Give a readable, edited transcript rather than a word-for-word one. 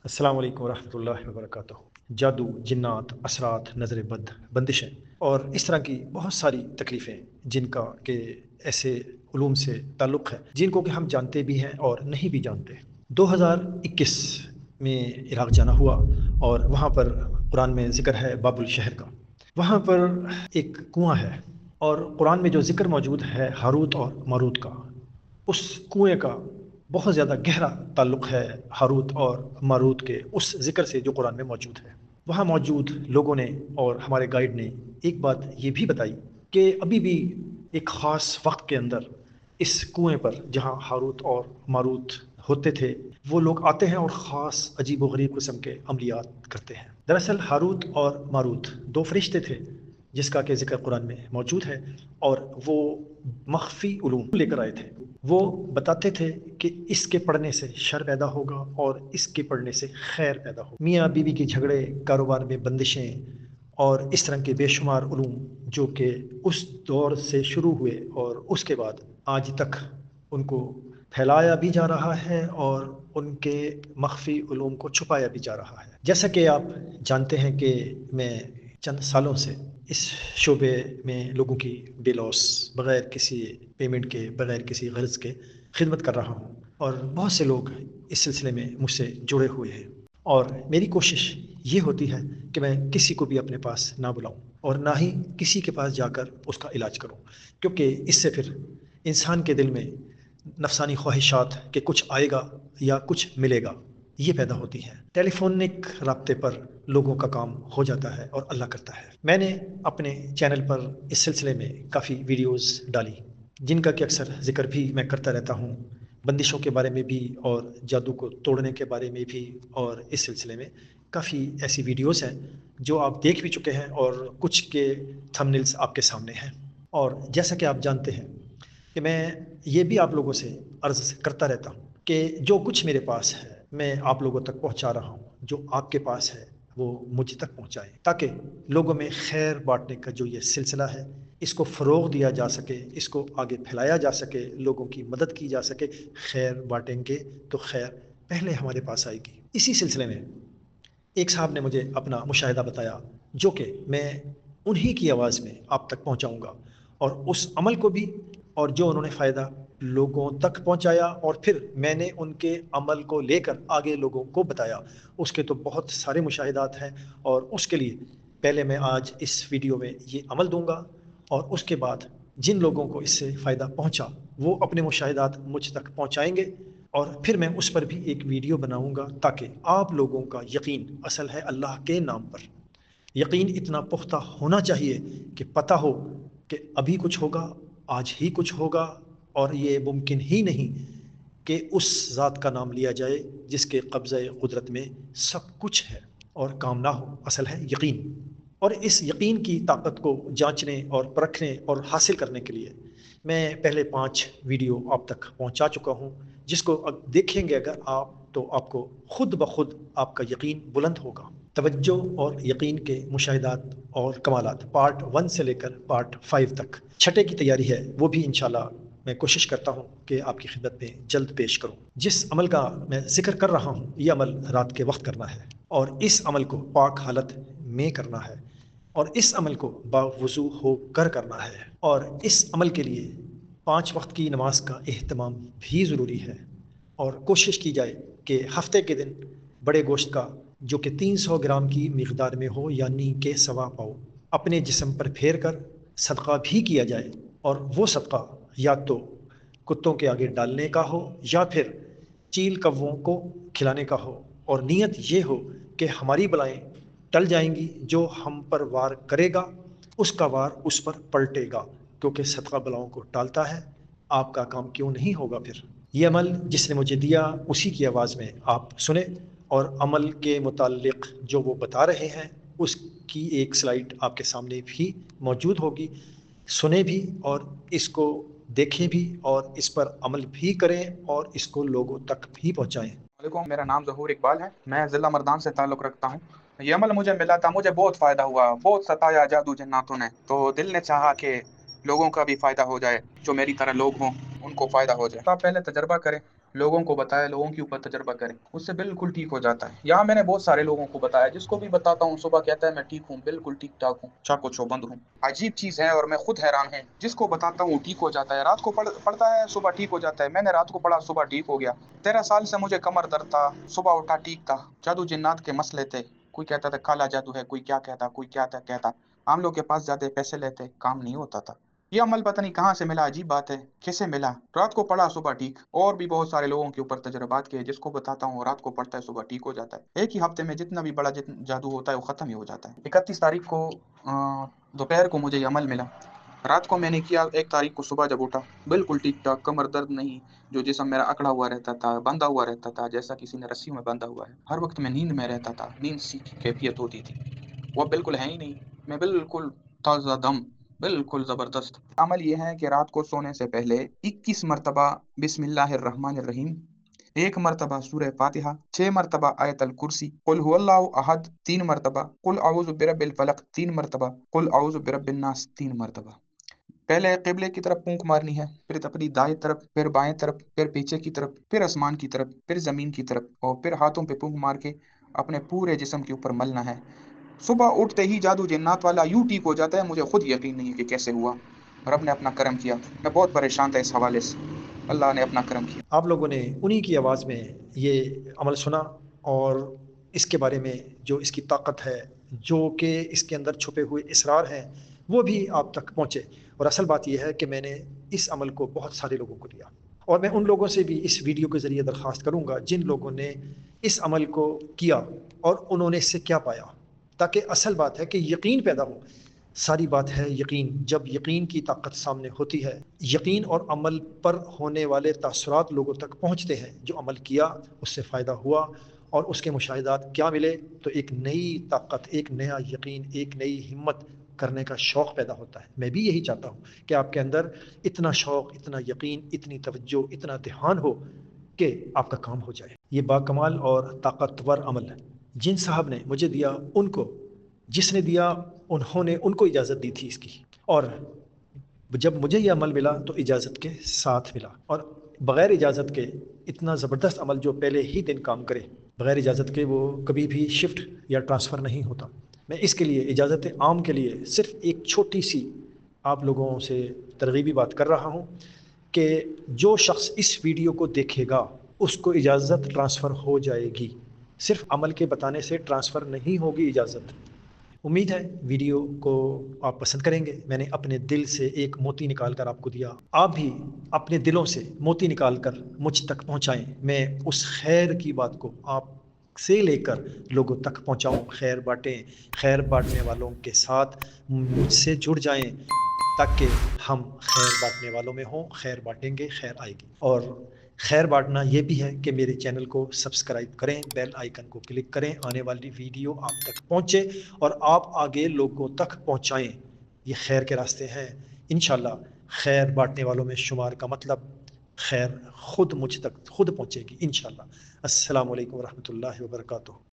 السلام علیکم ورحمۃ اللہ وبرکاتہ۔ جادو، جنات، اثرات، نظر بد، بندشیں اور اس طرح کی بہت ساری تکلیفیں جن کا کہ ایسے علوم سے تعلق ہے جن کو کہ ہم جانتے بھی ہیں اور نہیں بھی جانتے۔ 2021 میں عراق جانا ہوا اور وہاں پر قرآن میں ذکر ہے بابل شہر کا۔ وہاں پر ایک کنواں ہے اور قرآن میں جو ذکر موجود ہے ہاروت اور ماروت کا، اس کنویں کا بہت زیادہ گہرا تعلق ہے ہاروت اور ماروت کے اس ذکر سے جو قرآن میں موجود ہے۔ وہاں موجود لوگوں نے اور ہمارے گائیڈ نے ایک بات یہ بھی بتائی کہ ابھی بھی ایک خاص وقت کے اندر اس کنویں پر جہاں ہاروت اور ماروت ہوتے تھے وہ لوگ آتے ہیں اور خاص عجیب و غریب قسم کے عملیات کرتے ہیں۔ دراصل ہاروت اور ماروت دو فرشتے تھے جس کا کہ ذکر قرآن میں موجود ہے، اور وہ مخفی علوم لے کر آئے تھے۔ وہ بتاتے تھے کہ اس کے پڑھنے سے شر پیدا ہوگا اور اس کے پڑھنے سے خیر پیدا ہوگا۔ میاں بیوی کے جھگڑے، کاروبار میں بندشیں اور اس طرح کے بے شمار علوم جو کہ اس دور سے شروع ہوئے اور اس کے بعد آج تک ان کو پھیلایا بھی جا رہا ہے اور ان کے مخفی علوم کو چھپایا بھی جا رہا ہے۔ جیسا کہ آپ جانتے ہیں کہ میں چند سالوں سے اس شعبے میں لوگوں کی بے لوس، بغیر کسی پیمنٹ کے، بغیر کسی غرض کے خدمت کر رہا ہوں، اور بہت سے لوگ اس سلسلے میں مجھ سے جڑے ہوئے ہیں، اور میری کوشش یہ ہوتی ہے کہ میں کسی کو بھی اپنے پاس نہ بلاؤں اور نہ ہی کسی کے پاس جا کر اس کا علاج کروں، کیونکہ اس سے پھر انسان کے دل میں نفسانی خواہشات کہ کچھ آئے گا یا کچھ ملے گا یہ پیدا ہوتی ہے۔ ٹیلی فونک رابطے پر لوگوں کا کام ہو جاتا ہے اور اللہ کرتا ہے۔ میں نے اپنے چینل پر اس سلسلے میں کافی ویڈیوز ڈالی جن کا کہ اکثر ذکر بھی میں کرتا رہتا ہوں، بندشوں کے بارے میں بھی اور جادو کو توڑنے کے بارے میں بھی، اور اس سلسلے میں کافی ایسی ویڈیوز ہیں جو آپ دیکھ بھی چکے ہیں اور کچھ کے تھمبنیلز آپ کے سامنے ہیں۔ اور جیسا کہ آپ جانتے ہیں کہ میں یہ بھی آپ لوگوں سے عرض کرتا رہتا ہوں کہ جو کچھ میرے پاس ہے میں آپ لوگوں تک پہنچا رہا ہوں، جو آپ کے پاس ہے وہ مجھ تک پہنچائیں تاکہ لوگوں میں خیر بانٹنے کا جو یہ سلسلہ ہے اس کو فروغ دیا جا سکے، اس کو آگے پھیلایا جا سکے، لوگوں کی مدد کی جا سکے۔ خیر بانٹیں گے تو خیر پہلے ہمارے پاس آئے گی۔ اسی سلسلے میں ایک صاحب نے مجھے اپنا مشاہدہ بتایا جو کہ میں انہی کی آواز میں آپ تک پہنچاؤں گا، اور اس عمل کو بھی اور جو انہوں نے فائدہ لوگوں تک پہنچایا اور پھر میں نے ان کے عمل کو لے کر آگے لوگوں کو بتایا، اس کے تو بہت سارے مشاہدات ہیں، اور اس کے لیے پہلے میں آج اس ویڈیو میں یہ عمل دوں گا، اور اس کے بعد جن لوگوں کو اس سے فائدہ پہنچا وہ اپنے مشاہدات مجھ تک پہنچائیں گے، اور پھر میں اس پر بھی ایک ویڈیو بناؤں گا تاکہ آپ لوگوں کا یقین اصل ہے اللہ کے نام پر، یقین اتنا پختہ ہونا چاہیے کہ پتہ ہو کہ ابھی کچھ ہوگا، آج ہی کچھ ہوگا، اور یہ ممکن ہی نہیں کہ اس ذات کا نام لیا جائے جس کے قبضہ قدرت میں سب کچھ ہے اور کام نہ ہو۔ اصل ہے یقین، اور اس یقین کی طاقت کو جانچنے اور پرکھنے اور حاصل کرنے کے لیے میں پہلے 5 ویڈیو آپ تک پہنچا چکا ہوں، جس کو دیکھیں گے اگر آپ تو آپ کو خود بخود آپ کا یقین بلند ہوگا۔ توجہ اور یقین کے مشاہدات اور کمالات پارٹ 1 سے لے کر پارٹ 5 تک، چھٹے کی تیاری ہے وہ بھی انشاءاللہ میں کوشش کرتا ہوں کہ آپ کی خدمت میں جلد پیش کروں۔ جس عمل کا میں ذکر کر رہا ہوں یہ عمل رات کے وقت کرنا ہے، اور اس عمل کو پاک حالت میں کرنا ہے، اور اس عمل کو باوضو ہو کر کرنا ہے، اور اس عمل کے لیے 5 وقت کی نماز کا اہتمام بھی ضروری ہے، اور کوشش کی جائے کہ ہفتے کے دن بڑے گوشت کا جو کہ 300 گرام کی مقدار میں ہو یعنی کہ 1.25 پاؤ اپنے جسم پر پھیر کر صدقہ بھی کیا جائے، اور وہ صدقہ یا تو کتوں کے آگے ڈالنے کا ہو یا پھر چیل کووں کو کھلانے کا ہو، اور نیت یہ ہو کہ ہماری بلائیں ٹل جائیں گی، جو ہم پر وار کرے گا اس کا وار اس پر پلٹے گا، کیونکہ صدقہ بلاؤں کو ٹالتا ہے۔ آپ کا کام کیوں نہیں ہوگا پھر؟ یہ عمل جس نے مجھے دیا اسی کی آواز میں آپ سنیں، اور عمل کے متعلق جو وہ بتا رہے ہیں اس کی ایک سلائیڈ آپ کے سامنے بھی موجود ہوگی، سنیں بھی اور اس کو دیکھیں بھی اور اس پر عمل بھی کریں اور اس کو لوگوں تک بھی پہنچائیں۔ علیکم، میرا نام ظہور اقبال ہے، میں ضلع مردان سے تعلق رکھتا ہوں۔ یہ عمل مجھے ملا تھا، مجھے بہت فائدہ ہوا، بہت ستایا جادو جناتوں نے، تو دل نے چاہا کہ لوگوں کا بھی فائدہ ہو جائے، جو میری طرح لوگ ہوں ان کو فائدہ ہو جائے۔ تو آپ پہلے تجربہ کریں، لوگوں کو بتائے، لوگوں کے اوپر تجربہ کریں، اس سے بالکل ٹھیک ہو جاتا ہے۔ یہاں میں نے بہت سارے لوگوں کو بتایا، جس کو بھی بتاتا ہوں صبح کہتا ہے میں ٹھیک ہوں، بالکل ٹھیک ٹھاک ہوں، چاقو چوبند ہوں۔ عجیب چیز ہے اور میں خود حیران ہوں، جس کو بتاتا ہوں ٹھیک ہو جاتا ہے، رات کو پڑھتا ہے صبح ٹھیک ہو جاتا ہے۔ میں نے رات کو پڑھا، صبح ٹھیک ہو گیا۔ 13 سال سے مجھے کمر درد تھا، صبح اٹھا ٹھیک تھا۔ جادو جنات کے مسئلے تھے، کوئی کہتا تھا کالا جادو ہے، کوئی کیا کہتا، کوئی کیا کہتا۔ عام لوگ کے پاس جاتے، پیسے لیتے، کام نہیں ہوتا تھا۔ یہ عمل پتہ نہیں کہاں سے ملا، عجیب بات ہے، کیسے ملا؟ رات کو پڑھا صبح ٹھیک۔ اور بھی بہت سارے لوگوں کے اوپر تجربات کیے، جس کو بتاتا ہوں رات کو پڑھتا ہے صبح ٹھیک ہو جاتا ہے۔ ایک ہی ہفتے میں جتنا بھی بڑا جادو ہوتا ہے وہ ختم ہی ہو جاتا ہے۔ 31 تاریخ کو دوپہر کو مجھے یہ عمل ملا۔ رات کو میں نے کیا، 1 تاریخ کو صبح جب اٹھا بالکل ٹھیک ٹھاک، کمر درد نہیں، جو جسم میرا اکڑا ہوا رہتا تھا، بندھا ہوا رہتا تھا، جیسا کسی نے رسی میں بندھا ہوا ہے۔ ہر وقت میں نیند میں رہتا تھا، نیند سی کیفیت ہوتی تھی، وہ بالکل ہے ہی نہیں۔ میں بالکل تازہ دم، بالکل زبردست۔ عمل یہ ہے کہ رات کو سونے سے پہلے 21 مرتبہ بسم اللہ الرحمن الرحیم، 1 مرتبہ سورہ فاتحہ، 6 مرتبہ آیت الکرسی، قل هو اللہ احد 3 مرتبہ، قل اعوذ برب الفلق 3 مرتبہ، قل اعوذ برب الناس 3 مرتبہ۔ پہلے قبلے کی طرف پونک مارنی ہے، پھر اپنی دائیں طرف، پھر بائیں طرف، پھر پیچھے کی طرف، پھر آسمان کی طرف، پھر زمین کی طرف، اور پھر ہاتھوں پہ پونک مار کے اپنے پورے جسم کے اوپر ملنا ہے۔ صبح اٹھتے ہی جادو جنات والا یوں ٹھیک ہو جاتا ہے، مجھے خود یقین نہیں ہے کہ کیسے ہوا۔ رب نے اپنا کرم کیا، میں بہت پریشان تھا اس حوالے سے، اللہ نے اپنا کرم کیا۔ آپ لوگوں نے انہی کی آواز میں یہ عمل سنا اور اس کے بارے میں جو اس کی طاقت ہے، جو کہ اس کے اندر چھپے ہوئے اسرار ہیں، وہ بھی آپ تک پہنچے۔ اور اصل بات یہ ہے کہ میں نے اس عمل کو بہت سارے لوگوں کو دیا، اور میں ان لوگوں سے بھی اس ویڈیو کے ذریعے درخواست کروں گا جن لوگوں نے اس عمل کو کیا اور انہوں نے اس سے کیا پایا، تاکہ اصل بات ہے کہ یقین پیدا ہو۔ ساری بات ہے یقین۔ جب یقین کی طاقت سامنے ہوتی ہے، یقین اور عمل پر ہونے والے تاثرات لوگوں تک پہنچتے ہیں۔ جو عمل کیا اس سے فائدہ ہوا اور اس کے مشاہدات کیا ملے، تو ایک نئی طاقت، ایک نیا یقین، ایک نئی ہمت کرنے کا شوق پیدا ہوتا ہے۔ میں بھی یہی چاہتا ہوں کہ آپ کے اندر اتنا شوق، اتنا یقین، اتنی توجہ، اتنا دھیان ہو کہ آپ کا کام ہو جائے۔ یہ باکمال اور طاقتور عمل جن صاحب نے مجھے دیا، ان کو جس نے دیا انہوں نے ان کو اجازت دی تھی اس کی، اور جب مجھے یہ عمل ملا تو اجازت کے ساتھ ملا، اور بغیر اجازت کے اتنا زبردست عمل جو پہلے ہی دن کام کرے، بغیر اجازت کے وہ کبھی بھی شفٹ یا ٹرانسفر نہیں ہوتا۔ میں اس کے لیے اجازت عام کے لیے صرف ایک چھوٹی سی آپ لوگوں سے ترغیبی بات کر رہا ہوں کہ جو شخص اس ویڈیو کو دیکھے گا اس کو اجازت ٹرانسفر ہو جائے گی، صرف عمل کے بتانے سے ٹرانسفر نہیں ہوگی اجازت۔ امید ہے ویڈیو کو آپ پسند کریں گے۔ میں نے اپنے دل سے ایک موتی نکال کر آپ کو دیا، آپ بھی اپنے دلوں سے موتی نکال کر مجھ تک پہنچائیں۔ میں اس خیر کی بات کو آپ سے لے کر لوگوں تک پہنچاؤں۔ خیر بانٹیں، خیر بانٹنے والوں کے ساتھ مجھ سے جڑ جائیں تاکہ ہم خیر بانٹنے والوں میں ہوں۔ خیر بانٹیں گے، خیر آئے گی۔ اور خیر بانٹنا یہ بھی ہے کہ میرے چینل کو سبسکرائب کریں، بیل آئیکن کو کلک کریں، آنے والی ویڈیو آپ تک پہنچے اور آپ آگے لوگوں تک پہنچائیں۔ یہ خیر کے راستے ہیں۔ انشاءاللہ خیر بانٹنے والوں میں شمار کا مطلب خیر خود مجھ تک خود پہنچے گی انشاءاللہ۔ السلام علیکم ورحمۃ اللہ وبرکاتہ۔